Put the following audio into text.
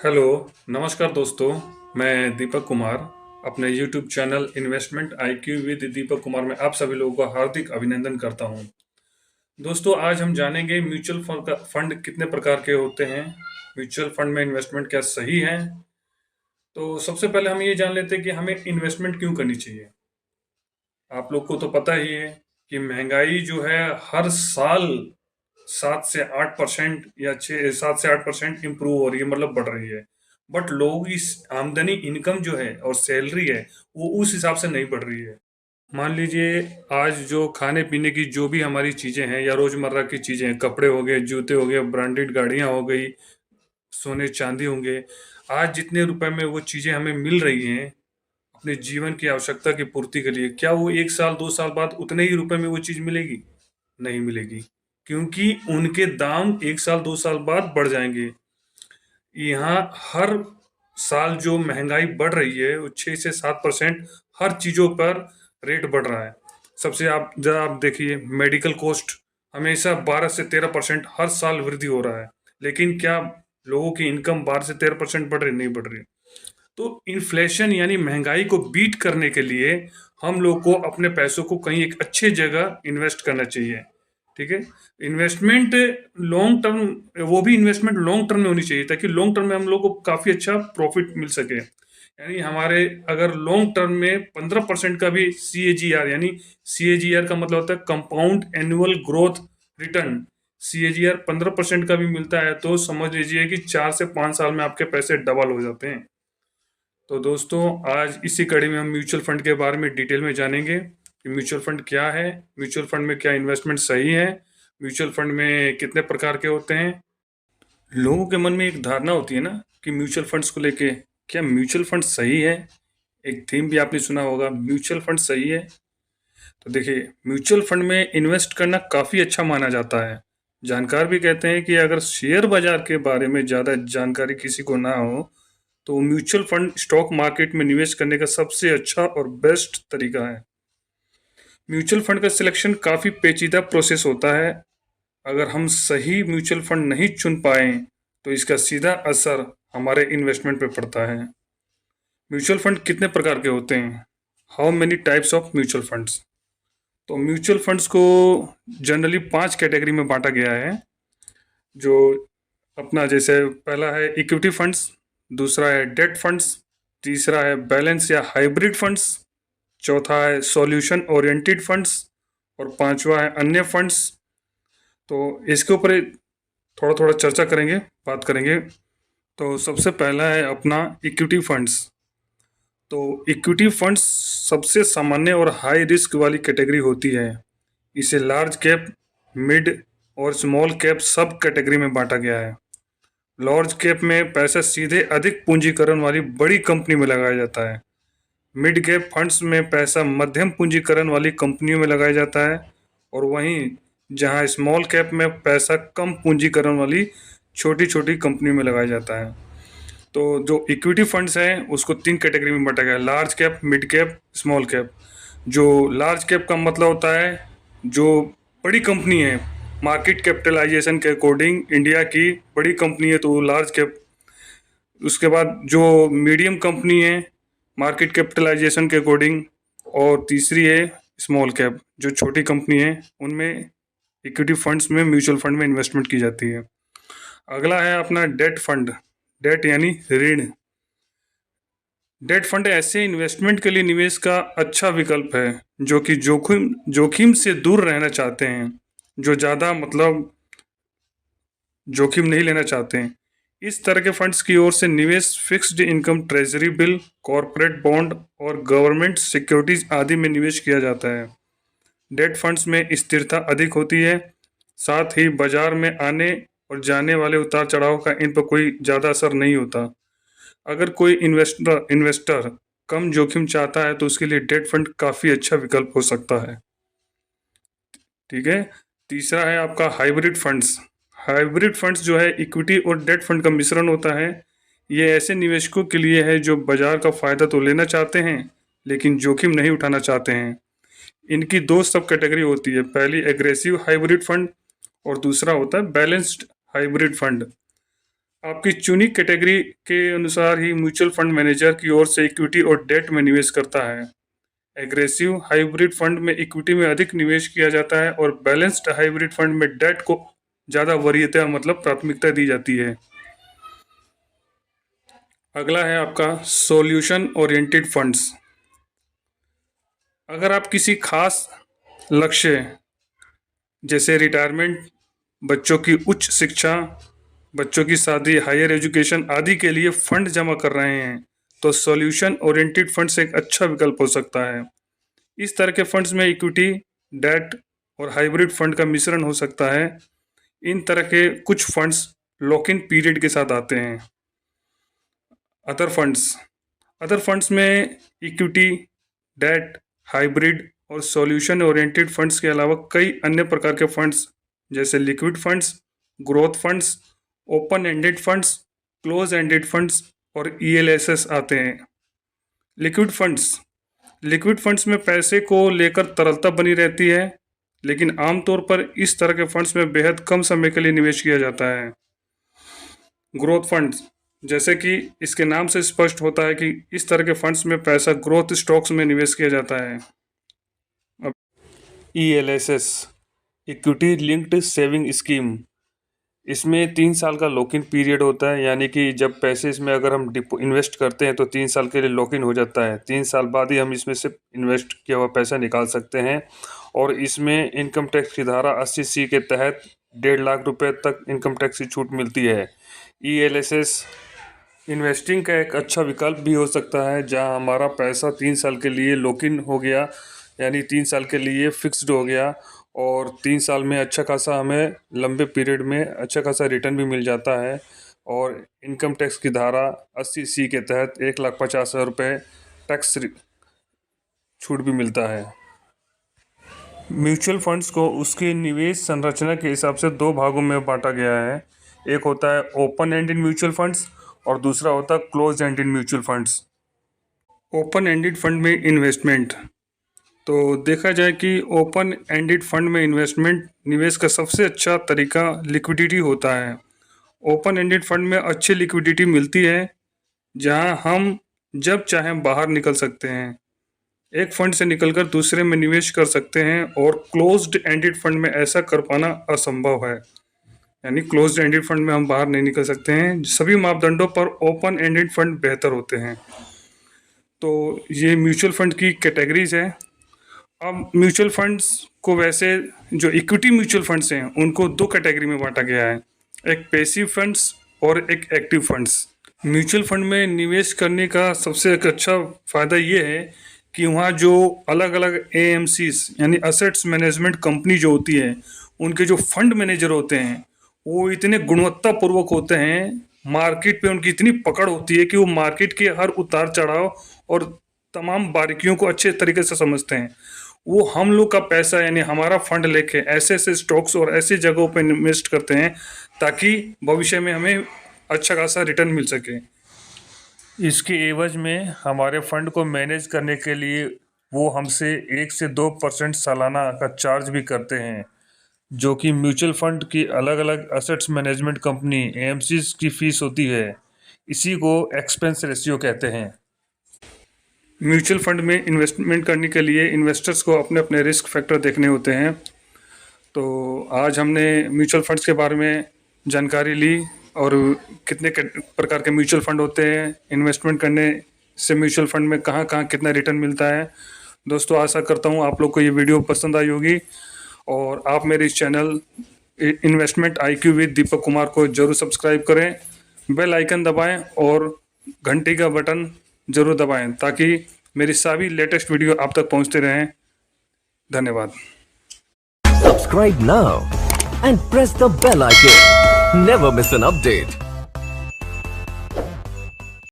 Hello, नमस्कार दोस्तों। मैं दीपक कुमार अपने YouTube channel investment IQ with Deepak Kumar में आप सभी लोगों का हार्दिक अभिनंदन करता हूं। दोस्तों, आज हम जानेंगे म्यूचुअल फंड कितने प्रकार के होते हैं, म्यूचुअल फंड में इन्वेस्टमेंट क्या सही है। तो सबसे पहले हम ये जान लेते हैं कि हमें इन्वेस्टमेंट क्यों करनी चाहिए। आप लोग को तो पता ही है कि महंगाई जो है हर साल 7 से 8% या 6 7 से 8% इम्प्रूव हो रही है, मतलब बढ़ रही है। बट लोगों की आमदनी इनकम जो है और सैलरी है वो उस हिसाब से नहीं बढ़ रही है। मान लीजिए, आज जो खाने पीने की जो भी हमारी चीजें हैं या रोजमर्रा की चीजें हैं, कपड़े हो गए, जूते हो गए, ब्रांडेड गाड़ियां हो गई, सोने चांदी होंगे, आज जितने रुपए में वो चीजें हमें मिल रही हैं अपने जीवन की आवश्यकता की पूर्ति के लिए, क्या वो 1 साल 2 साल बाद उतने ही रुपए में वो चीज मिलेगी? नहीं मिलेगी, क्योंकि उनके दाम 1 साल 2 साल बाद बढ़ जाएंगे। यहाँ हर साल जो महंगाई बढ़ रही है वो 6 से 7% हर चीजों पर रेट बढ़ रहा है। सबसे आप जरा आप देखिए, मेडिकल कॉस्ट हमेशा 12 से 13% हर साल वृद्धि हो रहा है। लेकिन क्या लोगों की इनकम 12 से 13% बढ़ रही? नहीं बढ़ रही। तो इन्फ्लेशन यानी महंगाई को बीट करने के लिए हम लोग को अपने पैसों को कहीं एक अच्छे जगह इन्वेस्ट करना चाहिए। ठीक है। इन्वेस्टमेंट लॉन्ग टर्म, वो भी इन्वेस्टमेंट लॉन्ग टर्म में होनी चाहिए ताकि लॉन्ग टर्म में हम लोग को काफी अच्छा प्रॉफिट मिल सके। यानी हमारे अगर लॉन्ग टर्म में 15% का भी CAGR, यानी CAGR का मतलब होता है compound annual growth return, CAGR 15% का भी मिलता है तो समझ लीजिए कि 4 से 5 साल में आपके पैसे डबल हो जाते हैं। तो दोस्तों, आज इसी कड़ी में हम म्यूचुअल फंड के बारे में डिटेल में जानेंगे कि म्यूचुअल फंड क्या है, म्यूचुअल फंड में क्या इन्वेस्टमेंट सही है, म्यूचुअल फंड में कितने प्रकार के होते हैं। लोगों के मन में एक धारणा होती है ना कि म्यूचुअल फंड्स को लेके, क्या म्यूचुअल फंड सही है? एक थीम भी आपने सुना होगा, म्यूचुअल फंड सही है। तो देखिए, म्यूचुअल फंड में इन्वेस्ट करना काफ़ी अच्छा माना जाता है। जानकार भी कहते हैं कि अगर शेयर बाजार के बारे में ज़्यादा जानकारी किसी को ना हो तो म्यूचुअल फंड स्टॉक मार्केट में निवेश करने का सबसे अच्छा और बेस्ट तरीका है। म्यूचुअल फंड का सिलेक्शन काफ़ी पेचीदा प्रोसेस होता है। अगर हम सही म्यूचुअल फंड नहीं चुन पाए तो इसका सीधा असर हमारे इन्वेस्टमेंट पे पड़ता है। म्यूचुअल फंड कितने प्रकार के होते हैं? How many types of mutual funds? तो म्यूचुअल फंड्स को जनरली 5 कैटेगरी में बांटा गया है। जो अपना जैसे पहला है इक्विटी फंड्स, दूसरा है डेट फंड्स, तीसरा है बैलेंस या हाइब्रिड फंड्स, चौथा है सॉल्यूशन ओरिएंटेड फंड्स और पांचवा है अन्य फंड्स। तो इसके ऊपर थोड़ा थोड़ा चर्चा करेंगे, बात करेंगे। तो सबसे पहला है अपना इक्विटी फंड्स। तो इक्विटी फंड्स सबसे सामान्य और हाई रिस्क वाली कैटेगरी होती है। इसे लार्ज कैप, मिड और स्मॉल कैप सब कैटेगरी में बांटा गया है। लार्ज कैप में पैसा सीधे अधिक पूंजीकरण वाली बड़ी कंपनी में लगाया जाता है। मिड कैप फंड्स में पैसा मध्यम पूंजीकरण वाली कंपनियों में लगाया जाता है, और वहीं जहां स्मॉल कैप में पैसा कम पूंजीकरण वाली छोटी छोटी कंपनियों में लगाया जाता है। तो जो इक्विटी फंड्स हैं उसको 3 कैटेगरी में बांटा गया है, large cap, mid cap, small cap. जो लार्ज कैप का मतलब होता है जो बड़ी कंपनी है, मार्केट कैपिटलाइजेशन के अकॉर्डिंग इंडिया की बड़ी कंपनी है तो लार्ज कैप। उसके बाद जो मीडियम कंपनी है मार्केट कैपिटलाइजेशन के अकॉर्डिंग, और तीसरी है स्मॉल कैप, जो छोटी कंपनी है उनमें इक्विटी फंड्स में, म्यूचुअल फंड में इन्वेस्टमेंट की जाती है। अगला है अपना डेट फंड। डेट यानी ऋण। डेट फंड ऐसे इन्वेस्टमेंट के लिए निवेश का अच्छा विकल्प है जो कि जोखिम जोखिम से दूर रहना चाहते हैं, जो ज़्यादा मतलब जोखिम नहीं लेना चाहते हैं। इस तरह के फंड्स की ओर से निवेश fixed income, treasury bill, corporate bond और गवर्नमेंट सिक्योरिटीज आदि में निवेश किया जाता है। डेट फंड्स में स्थिरता अधिक होती है, साथ ही बाजार में आने और जाने वाले उतार चढ़ाव का इन पर कोई ज़्यादा असर नहीं होता। अगर कोई इन्वेस्टर कम जोखिम चाहता है तो उसके लिए डेट फंड काफ़ी अच्छा विकल्प हो सकता है। ठीक है। तीसरा है आपका हाइब्रिड फंड्स। हाइब्रिड फंड्स जो है इक्विटी और डेट फंड का मिश्रण होता है। ये ऐसे निवेशकों के लिए है जो बाजार का फायदा तो लेना चाहते हैं लेकिन जोखिम नहीं उठाना चाहते हैं। इनकी 2 सब कैटेगरी होती है, पहली एग्रेसिव हाइब्रिड फंड और दूसरा होता है बैलेंस्ड हाइब्रिड फंड। आपकी चुनी कैटेगरी के अनुसार ही म्यूचुअल फंड मैनेजर की ओर से इक्विटी और डेट में निवेश करता है। एग्रेसिव हाइब्रिड फंड में इक्विटी में अधिक निवेश किया जाता है और बैलेंस्ड हाइब्रिड फंड में डेट को ज़्यादा वरीयता मतलब प्राथमिकता दी जाती है। अगला है आपका सॉल्यूशन ओरिएंटेड फंड्स। अगर आप किसी खास लक्ष्य जैसे रिटायरमेंट, बच्चों की उच्च शिक्षा, बच्चों की शादी, हायर एजुकेशन आदि के लिए फंड जमा कर रहे हैं तो सॉल्यूशन ओरिएंटेड फंड्स एक अच्छा विकल्प हो सकता है। इस तरह के फंड्स में इक्विटी, डेट और हाइब्रिड फंड का मिश्रण हो सकता है। इन तरह के कुछ फंड्स लॉक इन पीरियड के साथ आते हैं। अदर फंड्स में इक्विटी, डेट, हाइब्रिड और सॉल्यूशन ओरिएंटेड फंड्स के अलावा कई अन्य प्रकार के फंड्स जैसे liquid funds, growth funds, open ended funds, close ended funds और ईएलएसएस आते हैं। लिक्विड फंड्स में पैसे को लेकर तरलता बनी रहती है, लेकिन आमतौर पर इस तरह के फंड्स में बेहद कम समय के लिए निवेश किया जाता है। ग्रोथ फंड्स, जैसे कि इसके नाम से स्पष्ट होता है कि इस तरह के फंड्स में पैसा ग्रोथ स्टॉक्स में निवेश किया जाता है। अब ELSS, equity linked saving scheme, इसमें 3 साल का लॉक इन पीरियड होता है, यानी कि जब पैसे इसमें अगर हम इन्वेस्ट करते हैं तो 3 साल के लिए लॉक इन हो जाता है। 3 साल बाद ही हम इसमें से इन्वेस्ट किया हुआ पैसा निकाल सकते हैं और इसमें इनकम टैक्स की धारा 80C के तहत 1.5 लाख रुपए तक इनकम टैक्स की छूट मिलती है। ईएलएसएस इन्वेस्टिंग का एक अच्छा विकल्प भी हो सकता है जहां हमारा पैसा 3 साल के लिए लॉक इन हो गया, यानी 3 साल के लिए फिक्स्ड हो गया और 3 साल में अच्छा खासा हमें लंबे पीरियड में अच्छा खासा रिटर्न भी मिल जाता है और इनकम टैक्स की धारा 80C के तहत 1,50,000 रुपये टैक्स छूट भी मिलता है। म्यूचुअल फंड्स को उसके निवेश संरचना के हिसाब से 2 भागों में बांटा गया है। एक होता है ओपन एंडेड म्यूचुअल फंड्स और दूसरा होता है close ended mutual funds. Open ended fund में इन्वेस्टमेंट, तो देखा जाए कि ओपन एंडेड फंड में इन्वेस्टमेंट निवेश का सबसे अच्छा तरीका लिक्विडिटी होता है। ओपन एंडेड फंड में अच्छी लिक्विडिटी मिलती है जहां हम जब चाहें बाहर निकल सकते हैं, एक फंड से निकलकर दूसरे में निवेश कर सकते हैं और क्लोज्ड एंडेड फंड में ऐसा कर पाना असंभव है, यानी क्लोज्ड एंडेड फंड में हम बाहर नहीं निकल सकते हैं। सभी मापदंडों पर ओपन एंडेड फंड बेहतर होते हैं। तो ये म्यूचुअल फंड की कैटेगरीज है। अब म्यूचुअल फंड्स को वैसे जो इक्विटी म्यूचुअल फंड्स हैं उनको 2 कैटेगरी में बांटा गया है, एक पैसिव फंड्स और एक एक्टिव फंड्स। म्यूचुअल फंड में निवेश करने का सबसे एक अच्छा फ़ायदा ये है कि वहाँ जो अलग अलग एएमसीज यानी असेट्स मैनेजमेंट कंपनी जो होती है, उनके जो फंड मैनेजर होते हैं वो इतने गुणवत्तापूर्वक होते हैं, मार्केट पे उनकी इतनी पकड़ होती है कि वो मार्केट के हर उतार चढ़ाव और तमाम बारीकियों को अच्छे तरीके से समझते हैं। वो हम लोग का पैसा यानी हमारा फंड लेके ऐसे ऐसे स्टॉक्स और ऐसी जगहों पे इन्वेस्ट करते हैं ताकि भविष्य में हमें अच्छा खासा रिटर्न मिल सके। इसके एवज में हमारे फंड को मैनेज करने के लिए वो हमसे 1 से 2% सालाना का चार्ज भी करते हैं, जो कि म्यूचुअल फंड की अलग अलग असेट्स मैनेजमेंट कंपनी एएमसीज की फीस होती है। इसी को एक्सपेंस रेशियो कहते हैं। म्यूचुअल फंड में इन्वेस्टमेंट करने के लिए इन्वेस्टर्स को अपने अपने रिस्क फैक्टर देखने होते हैं। तो आज हमने म्यूचुअल फंड्स के बारे में जानकारी ली और कितने प्रकार के म्यूचुअल फंड होते हैं, इन्वेस्टमेंट करने से म्यूचुअल फंड में कहाँ कहाँ कितना रिटर्न मिलता है। दोस्तों, आशा करता हूँ आप लोग को ये वीडियो पसंद आई होगी और आप मेरे इस channel investment IQ with Deepak Kumar को ज़रूर सब्सक्राइब करें, बेल आइकन दबाएं और घंटी का बटन ज़रूर दबाएं ताकि मेरी सभी लेटेस्ट वीडियो आप तक पहुंचते रहें। धन्यवाद। Subscribe now and press the bell icon. Never miss an update.